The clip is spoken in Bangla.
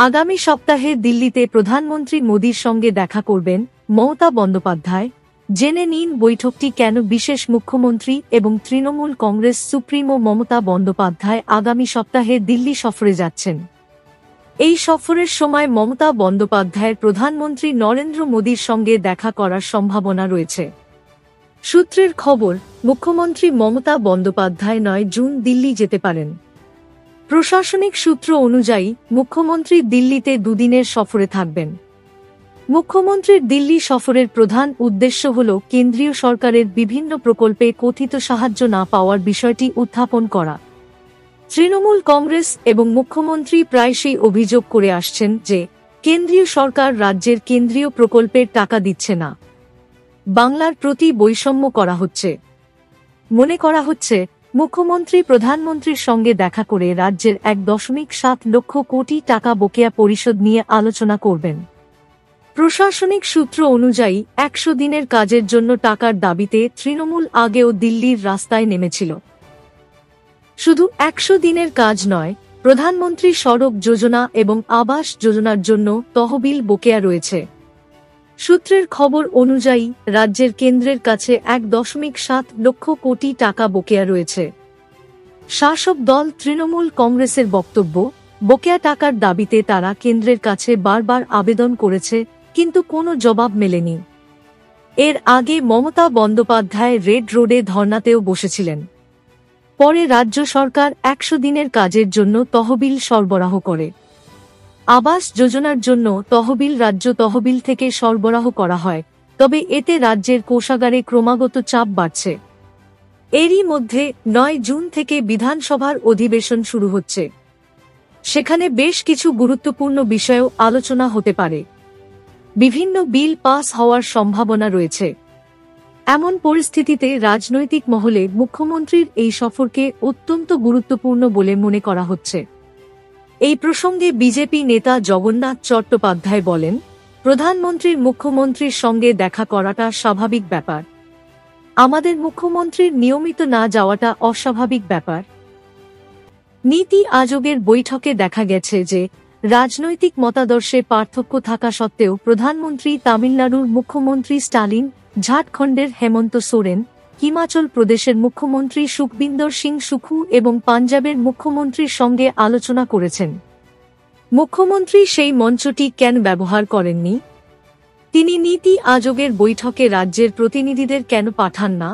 আগামী সপ্তাহে দিল্লিতে প্রধানমন্ত্রী মোদির সঙ্গে দেখা করবেন মমতা বন্দ্যোপাধ্যায়। জেনে নিন বৈঠকটি কেন। বিশেষ মুখ্যমন্ত্রী এবং তৃণমূল কংগ্রেস সুপ্রিমো মমতা বন্দ্যোপাধ্যায় আগামী সপ্তাহে দিল্লি সফরে যাচ্ছেন। এই সফরের সময় মমতা বন্দ্যোপাধ্যায়ের প্রধানমন্ত্রী নরেন্দ্র মোদির সঙ্গে দেখা করার সম্ভাবনা রয়েছে। সূত্রের খবর, মুখ্যমন্ত্রী মমতা বন্দ্যোপাধ্যায় 9 জুন দিল্লি যেতে পারেন। প্রশাসনিক সূত্র অনুযায়ী মুখ্যমন্ত্রী দিল্লিতে দুদিনের সফরে থাকবেন। মুখ্যমন্ত্রীর দিল্লি সফরের প্রধান উদ্দেশ্য হল কেন্দ্রীয় সরকারের বিভিন্ন প্রকল্পে কথিত সাহায্য না পাওয়ার বিষয়টি উত্থাপন করা। তৃণমূল কংগ্রেস এবং মুখ্যমন্ত্রী প্রায়শই অভিযোগ করে আসছেন যে কেন্দ্রীয় সরকার রাজ্যের কেন্দ্রীয় প্রকল্পের টাকা দিচ্ছে না। বাংলার প্রতি বৈষম্য করা হচ্ছে। মনে করা হচ্ছে মুখ্যমন্ত্রী প্রধানমন্ত্রীর সঙ্গে দেখা করে রাজ্যের 1.7 লক্ষ কোটি টাকা বকেয়া পরিশোধ নিয়ে আলোচনা করবেন। প্রশাসনিক সূত্র অনুযায়ী 100 দিনের কাজের জন্য টাকার দাবিতে তৃণমূল আগেও দিল্লির রাস্তায় নেমেছিল। শুধু 100 দিনের কাজ নয়, প্রধানমন্ত্রী সড়ক যোজনা এবং আবাস যোজনার জন্য তহবিল বকেয়া রয়েছে। সূত্রের খবর অনুযায়ী রাজ্যের কেন্দ্রের কাছে 1.7 লক্ষ কোটি টাকা বকেয়া রয়েছে। শাসক দল তৃণমূল কংগ্রেসের বক্তব্য, বকেয়া টাকার দাবিতে তারা কেন্দ্রের কাছে বারবার আবেদন করেছে, কিন্তু কোনো জবাব মেলেনি। এর আগে মমতা বন্দ্যোপাধ্যায় রেড রোডে ধর্নাতেও বসেছিলেন। পরে রাজ্য সরকার 100 দিনের কাজের জন্য তহবিল সরবরাহ করে। আবাস যোজনার জন্য তহবিল রাজ্য তহবিল থেকে সরবরাহ করা হয়, তবে এতে রাজ্যের কোষাগারে ক্রমাগত চাপ বাড়ছে। এরই মধ্যে 9 জুন থেকে বিধানসভার অধিবেশন শুরু হচ্ছে। সেখানে বেশ কিছু গুরুত্বপূর্ণ বিষয়েও আলোচনা হতে পারে। বিভিন্ন বিল পাস হওয়ার সম্ভাবনা রয়েছে। এমন পরিস্থিতিতে রাজনৈতিক মহলে মুখ্যমন্ত্রীর এই সফরকে অত্যন্ত গুরুত্বপূর্ণ বলে মনে করা হচ্ছে। এই প্রসঙ্গে বিজেপি নেতা জগন্নাথ চট্টোপাধ্যায় বলেন, প্রধানমন্ত্রীর মুখ্যমন্ত্রীর সঙ্গে দেখা করাটা স্বাভাবিক ব্যাপার। আমাদের মুখ্যমন্ত্রীর নিয়মিত না যাওয়াটা অস্বাভাবিক ব্যাপার। নীতি আয়োগের বৈঠকে দেখা গেছে যে রাজনৈতিক মতাদর্শে পার্থক্য থাকা সত্ত্বেও প্রধানমন্ত্রী তামিলনাড়ুর মুখ্যমন্ত্রী স্টালিন, ঝাড়খণ্ডের হেমন্ত সোরেন, হিমাচল প্রদেশের মুখ্যমন্ত্রী সুখবিন্দর সিং সুখু এবং পাঞ্জাবের মুখ্যমন্ত্রীর সঙ্গে আলোচনা করেছেন। মুখ্যমন্ত্রী সেই মঞ্চটি কেন ব্যবহার করেননি? তিনি নীতি আয়োগের বৈঠকে রাজ্যের প্রতিনিধিদের কেন পাঠান না?